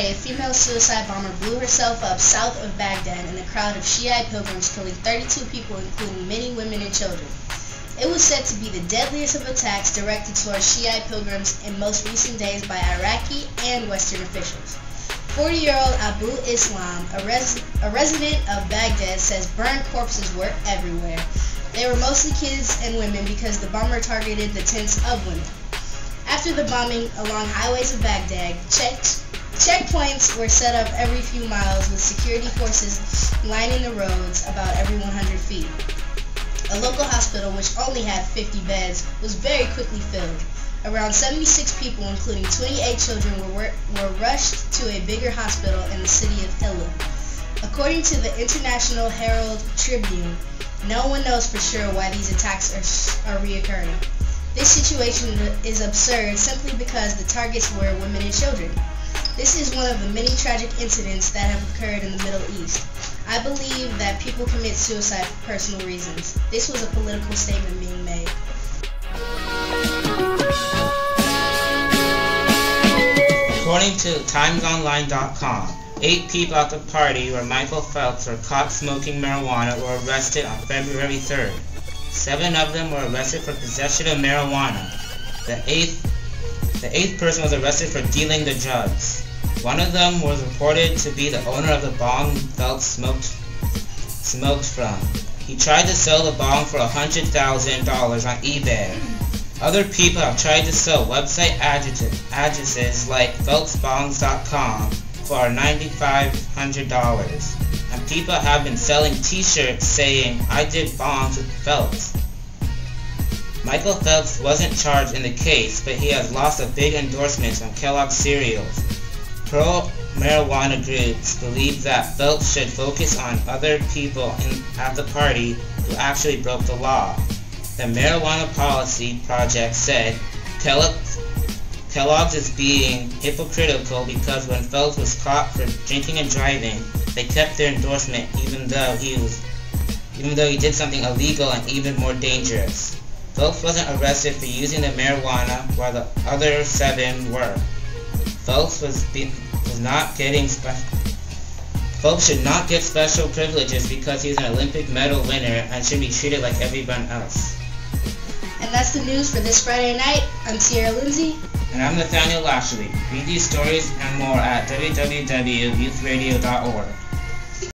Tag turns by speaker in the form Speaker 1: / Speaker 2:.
Speaker 1: Friday, a female suicide bomber blew herself up south of Baghdad in a crowd of Shiite pilgrims, killing 32 people, including many women and children. It was said to be the deadliest of attacks directed towards Shiite pilgrims in most recent days by Iraqi and Western officials. 40-year-old Abu Islam, a resident of Baghdad, says burned corpses were everywhere. They were mostly kids and women because the bomber targeted the tents of women. After the bombing along highways of Baghdad, checkpoints were set up every few miles with security forces lining the roads about every 100 feet. A local hospital, which only had 50 beds, was very quickly filled. Around 76 people, including 28 children, were rushed to a bigger hospital in the city of Idlib. According to the International Herald Tribune, no one knows for sure why these attacks are reoccurring. This situation is absurd simply because the targets were women and children. This is one of the many tragic incidents that have occurred in the Middle East. I believe that people commit suicide for personal reasons. This was a political statement being made.
Speaker 2: According to TimesOnline.com, 8 people at the party where Michael Phelps were caught smoking marijuana were arrested on February 3rd. 7 of them were arrested for possession of marijuana. The eighth person was arrested for dealing the drugs. One of them was reported to be the owner of the bong Phelps smoked from. He tried to sell the bong for $100,000 on eBay. Other people have tried to sell website addresses like PhelpsBongs.com for $9,500. And people have been selling t-shirts saying, "I did bongs with Phelps." Michael Phelps wasn't charged in the case, but he has lost a big endorsement on Kellogg's cereals. Pro-marijuana groups believe that Phelps should focus on other people at the party who actually broke the law. The Marijuana Policy Project said Kellogg's is being hypocritical because when Phelps was caught for drinking and driving, they kept their endorsement even though he did something illegal and even more dangerous. Phelps wasn't arrested for using the marijuana while the other 7 were. Phelps should not get special privileges because he's an Olympic medal winner and should be treated like everyone else.
Speaker 1: And that's the news for this Friday night. I'm Tiara, Lindsey.
Speaker 2: And I'm Nathanial, Lashley. Read these stories and more at www.youthradio.org.